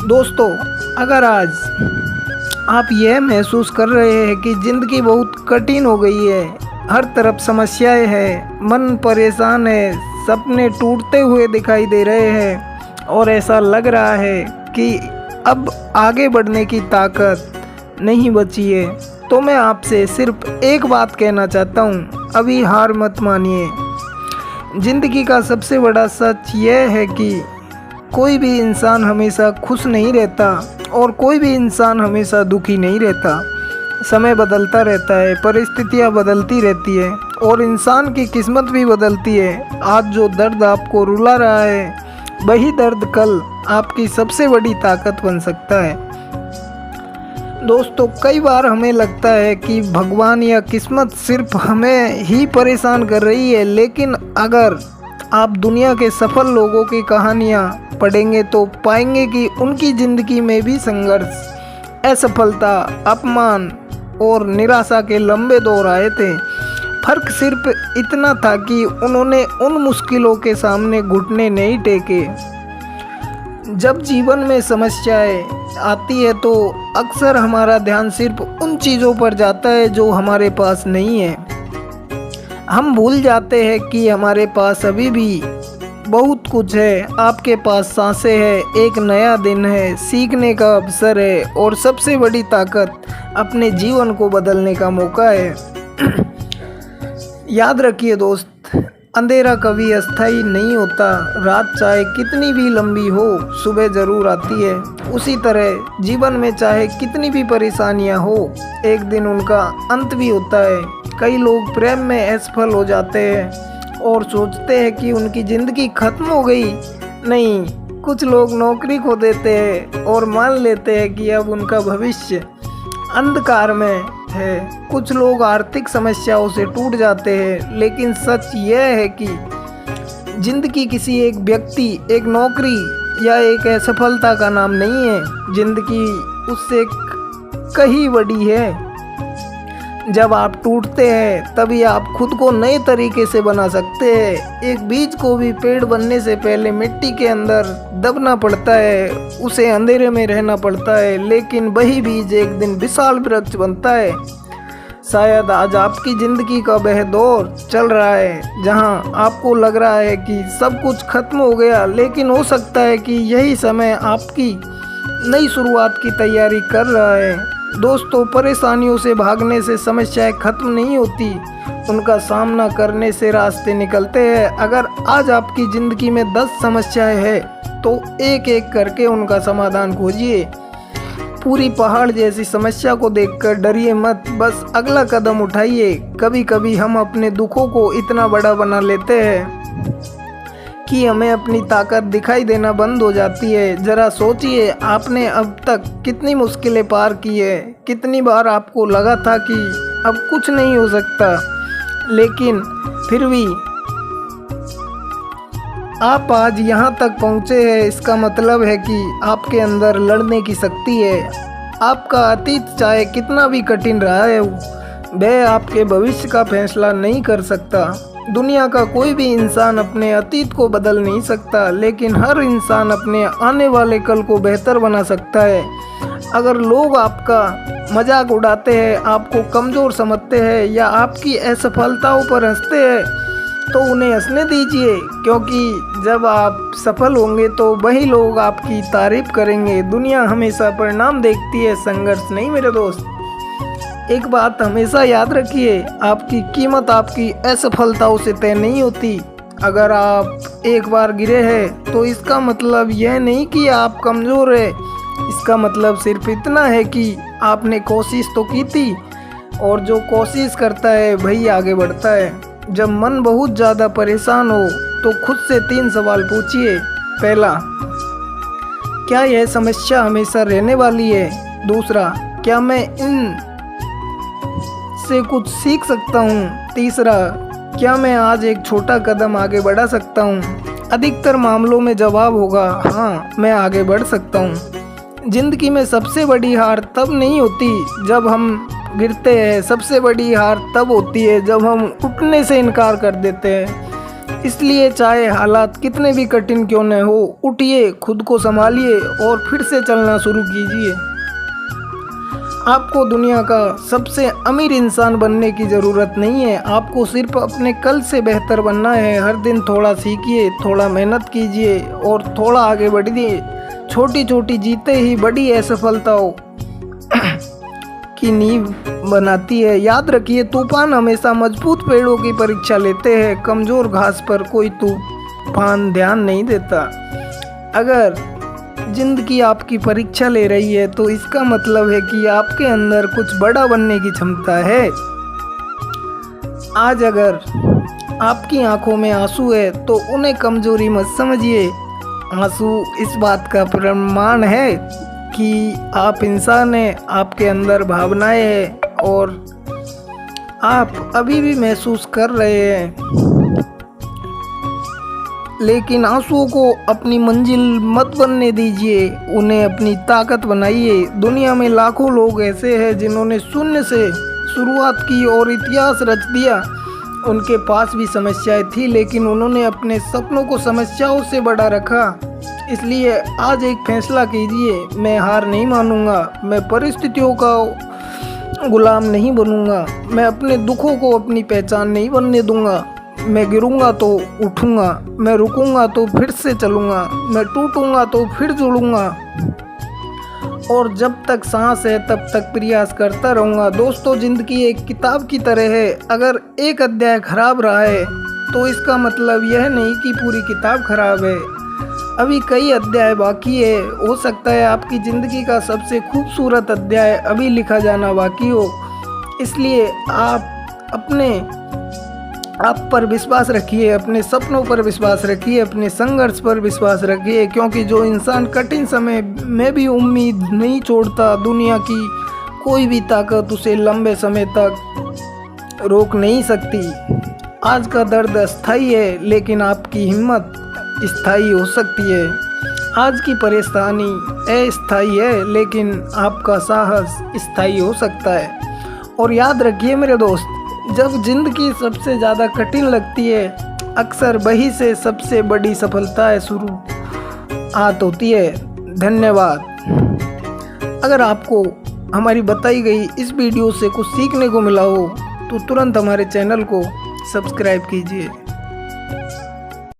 दोस्तों, अगर आज आप यह महसूस कर रहे हैं कि ज़िंदगी बहुत कठिन हो गई है, हर तरफ समस्याएं हैं, मन परेशान है, सपने टूटते हुए दिखाई दे रहे हैं और ऐसा लग रहा है कि अब आगे बढ़ने की ताकत नहीं बची है, तो मैं आपसे सिर्फ एक बात कहना चाहता हूँ, अभी हार मत मानिए। ज़िंदगी का सबसे बड़ा सच यह है कि कोई भी इंसान हमेशा खुश नहीं रहता और कोई भी इंसान हमेशा दुखी नहीं रहता। समय बदलता रहता है, परिस्थितियाँ बदलती रहती है और इंसान की किस्मत भी बदलती है। आज जो दर्द आपको रुला रहा है, वही दर्द कल आपकी सबसे बड़ी ताकत बन सकता है। दोस्तों, कई बार हमें लगता है कि भगवान या किस्मत सिर्फ हमें ही परेशान कर रही है, लेकिन अगर आप दुनिया के सफल लोगों की कहानियाँ पढ़ेंगे तो पाएंगे कि उनकी ज़िंदगी में भी संघर्ष, असफलता, अपमान और निराशा के लंबे दौर आए थे। फर्क सिर्फ इतना था कि उन्होंने उन मुश्किलों के सामने घुटने नहीं टेके। जब जीवन में समस्याएं आती है तो अक्सर हमारा ध्यान सिर्फ उन चीज़ों पर जाता है जो हमारे पास नहीं है। हम भूल जाते हैं कि हमारे पास अभी भी बहुत कुछ है। आपके पास सांसें हैं, एक नया दिन है, सीखने का अवसर है और सबसे बड़ी ताकत अपने जीवन को बदलने का मौका है। याद रखिए दोस्त, अंधेरा कभी अस्थायी नहीं होता। रात चाहे कितनी भी लंबी हो, सुबह ज़रूर आती है। उसी तरह जीवन में चाहे कितनी भी परेशानियां हो, एक दिन उनका अंत भी होता है। कई लोग प्रेम में असफल हो जाते हैं और सोचते हैं कि उनकी ज़िंदगी खत्म हो गई। नहीं, कुछ लोग नौकरी खो देते हैं और मान लेते हैं कि अब उनका भविष्य अंधकार में है। कुछ लोग आर्थिक समस्याओं से टूट जाते हैं, लेकिन सच यह है कि ज़िंदगी किसी एक व्यक्ति, एक नौकरी या एक असफलता का नाम नहीं है। ज़िंदगी उससे कहीं बड़ी है। जब आप टूटते हैं तभी आप खुद को नए तरीके से बना सकते हैं। एक बीज को भी पेड़ बनने से पहले मिट्टी के अंदर दबना पड़ता है, उसे अंधेरे में रहना पड़ता है, लेकिन वही बीज एक दिन विशाल वृक्ष बनता है। शायद आज आपकी ज़िंदगी का वह दौर चल रहा है जहां आपको लग रहा है कि सब कुछ खत्म हो गया, लेकिन हो सकता है कि यही समय आपकी नई शुरुआत की तैयारी कर रहा है। दोस्तों, परेशानियों से भागने से समस्याएं खत्म नहीं होती, उनका सामना करने से रास्ते निकलते हैं। अगर आज आपकी ज़िंदगी में 10 समस्याएं हैं तो एक एक करके उनका समाधान खोजिए। पूरी पहाड़ जैसी समस्या को देखकर डरिए मत, बस अगला कदम उठाइए। कभी कभी हम अपने दुखों को इतना बड़ा बना लेते हैं कि हमें अपनी ताकत दिखाई देना बंद हो जाती है। ज़रा सोचिए, आपने अब तक कितनी मुश्किलें पार की है। कितनी बार आपको लगा था कि अब कुछ नहीं हो सकता, लेकिन फिर भी आप आज यहाँ तक पहुँचे हैं। इसका मतलब है कि आपके अंदर लड़ने की शक्ति है। आपका अतीत चाहे कितना भी कठिन रहा है, वह आपके भविष्य का फैसला नहीं कर सकता। दुनिया का कोई भी इंसान अपने अतीत को बदल नहीं सकता, लेकिन हर इंसान अपने आने वाले कल को बेहतर बना सकता है। अगर लोग आपका मजाक उड़ाते हैं, आपको कमज़ोर समझते हैं या आपकी असफलताओं पर हंसते हैं, तो उन्हें हंसने दीजिए, क्योंकि जब आप सफल होंगे तो वही लोग आपकी तारीफ करेंगे। दुनिया हमेशा परिणाम देखती है, संघर्ष नहीं मेरे दोस्त। एक बात हमेशा याद रखिए, आपकी कीमत आपकी असफलताओं से तय नहीं होती। अगर आप एक बार गिरे हैं तो इसका मतलब यह नहीं कि आप कमज़ोर हैं। इसका मतलब सिर्फ इतना है कि आपने कोशिश तो की थी, और जो कोशिश करता है वही आगे बढ़ता है। जब मन बहुत ज़्यादा परेशान हो तो खुद से 3 सवाल पूछिए। पहला, क्या यह समस्या हमेशा रहने वाली है? दूसरा, क्या मैं इन से कुछ सीख सकता हूँ? तीसरा, क्या मैं आज एक छोटा कदम आगे बढ़ा सकता हूँ? अधिकतर मामलों में जवाब होगा हाँ, मैं आगे बढ़ सकता हूँ। जिंदगी में सबसे बड़ी हार तब नहीं होती जब हम गिरते हैं, सबसे बड़ी हार तब होती है जब हम उठने से इनकार कर देते हैं। इसलिए चाहे हालात कितने भी कठिन क्यों न हो, उठिए, खुद को संभालिए और फिर से चलना शुरू कीजिए। आपको दुनिया का सबसे अमीर इंसान बनने की ज़रूरत नहीं है, आपको सिर्फ अपने कल से बेहतर बनना है। हर दिन थोड़ा सीखिए, थोड़ा मेहनत कीजिए और थोड़ा आगे बढ़िए। छोटी छोटी जीतें ही बड़ी असफलताओं की नींव बनाती है। याद रखिए, तूफान हमेशा मजबूत पेड़ों की परीक्षा लेते हैं, कमज़ोर घास पर कोई तूफान ध्यान नहीं देता। अगर जिंदगी आपकी परीक्षा ले रही है तो इसका मतलब है कि आपके अंदर कुछ बड़ा बनने की क्षमता है। आज अगर आपकी आंखों में आंसू है तो उन्हें कमजोरी मत समझिए। आंसू इस बात का प्रमाण है कि आप इंसान हैं, आपके अंदर भावनाएं हैं और आप अभी भी महसूस कर रहे हैं। लेकिन आंसुओं को अपनी मंजिल मत बनने दीजिए, उन्हें अपनी ताकत बनाइए। दुनिया में लाखों लोग ऐसे हैं जिन्होंने शून्य से शुरुआत की और इतिहास रच दिया। उनके पास भी समस्याएं थी लेकिन उन्होंने अपने सपनों को समस्याओं से बड़ा रखा। इसलिए आज एक फैसला कीजिए, मैं हार नहीं मानूंगा, मैं परिस्थितियों का गुलाम नहीं बनूंगा, मैं अपने दुखों को अपनी पहचान नहीं बनने दूंगा। मैं गिरूंगा तो उठूंगा, मैं रुकूंगा तो फिर से चलूंगा, मैं टूटूंगा तो फिर जुड़ूंगा और जब तक सांस है तब तक प्रयास करता रहूंगा। दोस्तों, जिंदगी एक किताब की तरह है। अगर एक अध्याय खराब रहा है तो इसका मतलब यह नहीं कि पूरी किताब खराब है। अभी कई अध्याय बाकी है। हो सकता है आपकी ज़िंदगी का सबसे खूबसूरत अध्याय अभी लिखा जाना बाकी हो। इसलिए आप पर विश्वास रखिए, अपने सपनों पर विश्वास रखिए, अपने संघर्ष पर विश्वास रखिए, क्योंकि जो इंसान कठिन समय में भी उम्मीद नहीं छोड़ता, दुनिया की कोई भी ताकत उसे लंबे समय तक रोक नहीं सकती। आज का दर्द अस्थायी है लेकिन आपकी हिम्मत स्थायी हो सकती है। आज की परेशानी अस्थायी है लेकिन आपका साहस स्थायी हो सकता है। और याद रखिए मेरे दोस्त, जब जिंदगी सबसे ज़्यादा कठिन लगती है अक्सर वही से सबसे बड़ी सफलता शुरुआत होती है। धन्यवाद। अगर आपको हमारी बताई गई इस वीडियो से कुछ सीखने को मिला हो तो तुरंत हमारे चैनल को सब्सक्राइब कीजिए।